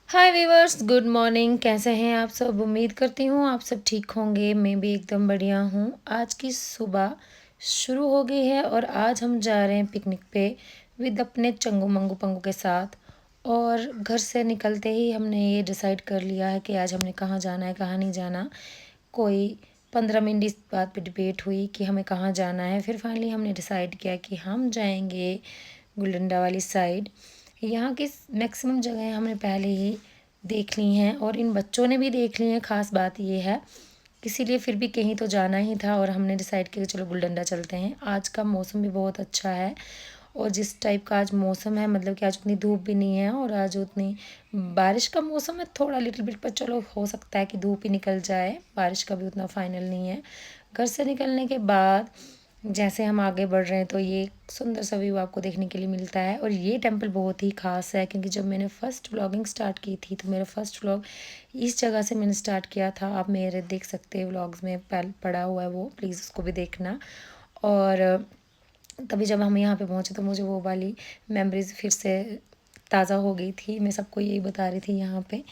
हाय viewers, good morning. कैसे हैं आप सब? उम्मीद करती हूँ आप सब ठीक होंगे। मैं भी एकदम बढ़िया हूँ। आज की सुबह शुरू हो गई है और आज हम जा रहे हैं पिकनिक पे विद अपने चंगू मंगू पंगू के साथ। और घर से निकलते ही हमने ये डिसाइड कर लिया है कि आज हमने कहाँ जाना है, कहाँ नहीं जाना। कोई 15 मिनट इस बात पे डिबेट हुई कि हमें कहाँ जाना है। फिर फाइनली हमने डिसाइड किया कि हम जाएंगे गुलडंडा वाली साइड। यहाँ की मैक्सिमम जगहें हमने पहले ही देख ली हैं और इन बच्चों ने भी देख ली हैं। ख़ास बात ये है, इसीलिए फिर भी कहीं तो जाना ही था और हमने डिसाइड किया कि चलो गुलडंडा चलते हैं। आज का मौसम भी बहुत अच्छा है और जिस टाइप का आज मौसम है, मतलब कि आज उतनी धूप भी नहीं है और आज उतनी बारिश का मौसम है, थोड़ा लिटिल बिट, पर चलो हो सकता है कि धूप ही निकल जाए। बारिश का भी उतना फाइनल नहीं है। घर से निकलने के बाद जैसे हम आगे बढ़ रहे हैं तो ये सुंदर सा व्यू आपको देखने के लिए मिलता है। और ये टेंपल बहुत ही ख़ास है क्योंकि जब मैंने फ़र्स्ट व्लॉगिंग स्टार्ट की थी तो मेरा फ़र्स्ट व्लॉग इस जगह से मैंने स्टार्ट किया था। आप मेरे देख सकते हैं व्लॉग्स में पड़ा हुआ है, वो प्लीज़ उसको भी देखना। और तभी जब हम यहाँ पे पहुँचे तो मुझे वो वाली मेमोरीज फिर से ताज़ा हो गई थी। मैं सबको यही बता रही थी यहाँ पे।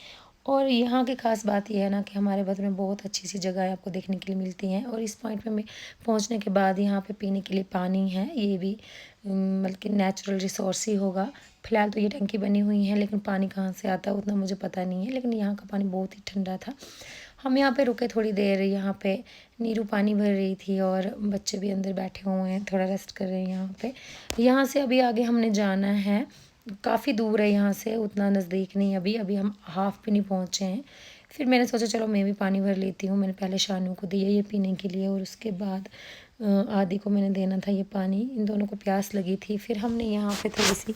और यहाँ की ख़ास बात यह है ना कि हमारे भद्र में बहुत अच्छी सी जगह आपको देखने के लिए मिलती हैं। और इस पॉइंट पे में पहुँचने के बाद यहाँ पे पीने के लिए पानी है। ये भी मतलब कि नेचुरल रिसोर्स ही होगा। फ़िलहाल तो ये टंकी बनी हुई है, लेकिन पानी कहाँ से आता है उतना मुझे पता नहीं है, लेकिन यहाँ का पानी बहुत ही ठंडा था। हम यहाँ पे रुके थोड़ी देर। यहाँ पे नीरू पानी भर रही थी और बच्चे भी अंदर बैठे हुए हैं, थोड़ा रेस्ट कर रहे हैं यहाँ पे। यहाँ से अभी आगे हमने जाना है, काफ़ी दूर है यहाँ से, उतना नज़दीक नहीं। अभी अभी हम हाफ भी नहीं पहुँचे हैं। फिर मैंने सोचा चलो मैं भी पानी भर लेती हूँ। मैंने पहले शानू को दिया ये पीने के लिए और उसके बाद आदि को मैंने देना था ये पानी। इन दोनों को प्यास लगी थी। फिर हमने यहाँ पे थोड़ी सी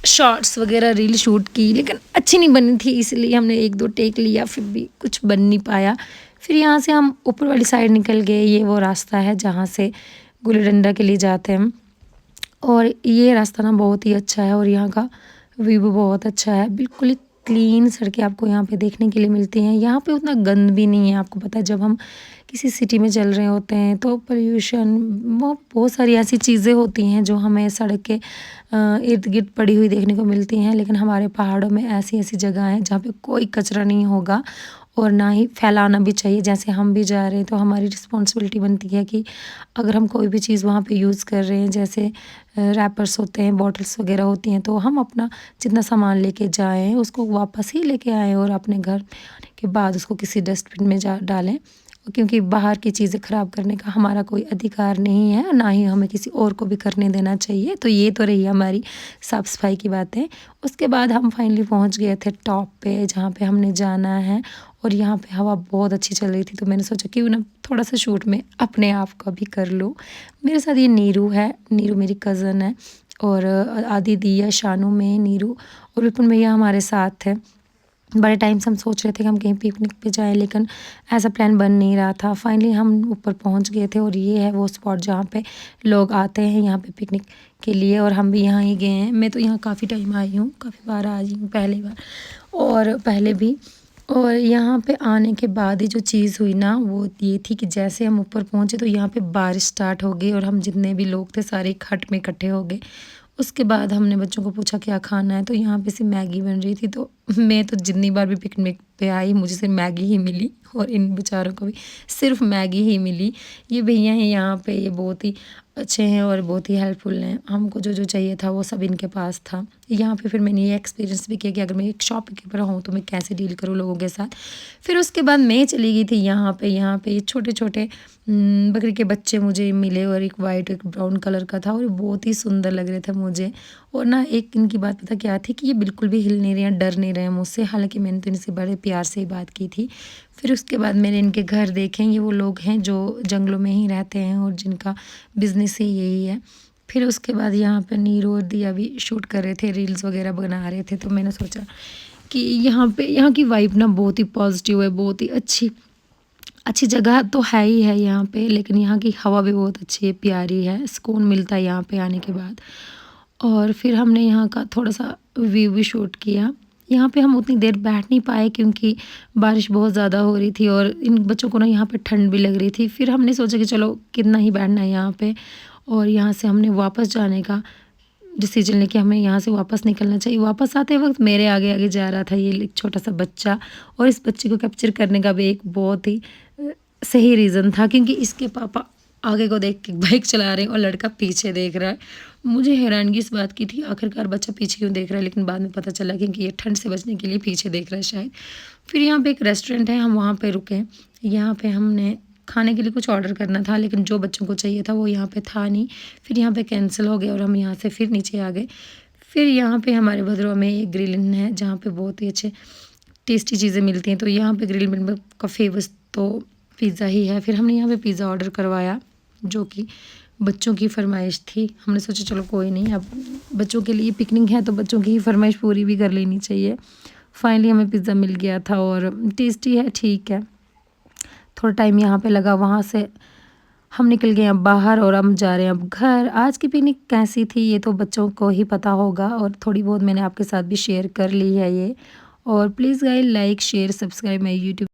शॉर्ट्स वगैरह रील शूट की, लेकिन अच्छी नहीं बनी थी, इसलिए हमने एक दो टेक लिया, फिर भी कुछ बन नहीं पाया। फिर यहाँ से हम ऊपर वाली साइड निकल गए। ये वो रास्ता है जहाँ से गुल्ली डंडा के लिए जाते हैं हम। और ये रास्ता ना बहुत ही अच्छा है और यहाँ का व्यू भी बहुत अच्छा है। बिल्कुल ही क्लीन सड़कें आपको यहाँ पे देखने के लिए मिलती हैं। यहाँ पे उतना गंद भी नहीं है। आपको पता है जब हम किसी सिटी में चल रहे होते हैं तो पोल्यूशन, वो बहुत सारी ऐसी चीज़ें होती हैं जो हमें सड़क के इर्द गिर्द पड़ी हुई देखने को मिलती हैं। लेकिन हमारे पहाड़ों में ऐसी ऐसी जगह हैं जहाँ पे कोई कचरा नहीं होगा और ना ही फैलाना भी चाहिए। जैसे हम भी जा रहे हैं तो हमारी रिस्पॉन्सिबिलिटी बनती है कि अगर हम कोई भी चीज़ वहाँ पे यूज़ कर रहे हैं, जैसे रैपर्स होते हैं, बॉटल्स वगैरह होती हैं, तो हम अपना जितना सामान लेके जाएँ उसको वापस ही लेके आएँ और अपने घर आने के बाद उसको किसी डस्टबिन में जा डालें। क्योंकि बाहर की चीज़ें ख़राब करने का हमारा कोई अधिकार नहीं है, ना ही हमें किसी और को भी करने देना चाहिए। तो ये तो रही हमारी साफ़ सफाई की बातें। उसके बाद हम फाइनली पहुंच गए थे टॉप पे जहाँ पे हमने जाना है। और यहाँ पे हवा बहुत अच्छी चल रही थी तो मैंने सोचा क्यों ना थोड़ा सा शूट में अपने आप का भी कर लूँ। मेरे साथ ये नीरू है, नीरू मेरी कज़न है। और आदि दिया, शानू में, नीरू और विपुल भैया हमारे साथ है। बड़े टाइम से हम सोच रहे थे कि हम कहीं पिकनिक पे जाएं, लेकिन ऐसा प्लान बन नहीं रहा था। फाइनली हम ऊपर पहुंच गए थे और ये है वो स्पॉट जहाँ पे लोग आते हैं यहाँ पे पिकनिक के लिए। और हम भी यहाँ ही गए हैं। मैं तो यहाँ काफ़ी टाइम आई हूँ, काफ़ी बार आई हूँ, पहली बार और पहले भी। और यहाँ पे आने के बाद ही जो चीज़ हुई ना वो ये थी कि जैसे हम ऊपर पहुँचे तो यहाँ पे बारिश स्टार्ट हो गई और हम जितने भी लोग थे सारे एक हट में इकट्ठे हो गए। उसके बाद हमने बच्चों को पूछा क्या खाना है, तो यहाँ पे से मैगी बन रही थी। तो मैं तो जितनी बार भी पिकनिक पे आई मुझे सिर्फ मैगी ही मिली और इन बेचारों को भी सिर्फ मैगी ही मिली। ये भैया हैं यहाँ पे, ये बहुत ही अच्छे हैं और बहुत ही हेल्पफुल हैं। हमको जो जो चाहिए था वो सब इनके पास था। यहाँ पे फिर मैंने ये एक्सपीरियंस भी किया कि अगर मैं एक शॉपकीपर हूँ तो मैं कैसे डील करूँ लोगों के साथ। फिर उसके बाद मैं चली गई थी यहाँ पे छोटे छोटे बकरी के बच्चे मुझे मिले और एक वाइट एक ब्राउन कलर का था और ये बहुत ही सुंदर लग रहे थे मुझे। और ना एक इनकी बात पता क्या थी कि ये बिल्कुल भी हिल नहीं रहे हैं, डर नहीं रहे हैं मुझसे, हालांकि मैंने तो इनसे बड़े प्यार से ही बात की थी। फिर उसके बाद मैंने इनके घर देखे। ये वो लोग हैं जो जंगलों में ही रहते हैं और जिनका बिज़नेस ही यही है। फिर उसके बाद यहाँ पर नीरू और दिया भी शूट कर रहे थे, रील्स वगैरह बना रहे थे। तो मैंने सोचा कि यहाँ की वाइब ना बहुत ही पॉजिटिव है, बहुत ही अच्छी अच्छी जगह तो है ही है यहाँ पे। लेकिन यहाँ की हवा भी बहुत अच्छी है, प्यारी है, सुकून मिलता है यहाँ पे आने के बाद। और फिर हमने यहाँ का थोड़ा सा व्यू भी शूट किया। यहाँ पे हम उतनी देर बैठ नहीं पाए क्योंकि बारिश बहुत ज़्यादा हो रही थी और इन बच्चों को ना यहाँ पे ठंड भी लग रही थी। फिर हमने सोचा कि चलो कितना ही बैठना है यहाँ पे। और यहाँ से हमने वापस जाने का डिसीजन लेके हमें यहाँ से वापस निकलना चाहिए। वापस आते वक्त मेरे आगे आगे जा रहा था ये एक छोटा सा बच्चा, और इस बच्चे को कैप्चर करने का भी एक बहुत ही सही रीज़न था, क्योंकि इसके पापा आगे को देख के बाइक चला रहे हैं और लड़का पीछे देख रहा है। मुझे हैरानगी इस बात की थी आखिरकार बच्चा पीछे क्यों देख रहा है, लेकिन बाद में पता चला क्योंकि ये ठंड से बचने के लिए पीछे देख रहा है शायद। फिर यहाँ पे एक रेस्टोरेंट है, हम वहाँ पे रुके। यहाँ पे हमने खाने के लिए कुछ ऑर्डर करना था, लेकिन जो बच्चों को चाहिए था वो यहाँ पे था नहीं। फिर यहाँ पे कैंसिल हो गया और हम यहाँ से फिर नीचे आ गए। फिर यहाँ पे हमारे भदरवा में एक ग्रिल इन है जहाँ पे बहुत ही अच्छे टेस्टी चीज़ें मिलती हैं। तो यहाँ पे ग्रिल इन का फेमस तो पिज़्ज़ा ही है। फिर हमने यहाँ पे पिज़्ज़ा ऑर्डर करवाया, जो कि बच्चों की फरमाइश थी। हमने सोचा चलो कोई नहीं, अब बच्चों के लिए पिकनिक है तो बच्चों की फरमाइश पूरी भी कर लेनी चाहिए। फाइनली हमें पिज़्ज़ा मिल गया था और टेस्टी है, ठीक है। थोड़ा टाइम यहाँ पे लगा, वहाँ से हम निकल गए अब बाहर और हम जा रहे हैं अब घर। आज की पिकनिक कैसी थी ये तो बच्चों को ही पता होगा, और थोड़ी बहुत मैंने आपके साथ भी शेयर कर ली है ये। और please guys like share subscribe my YouTube.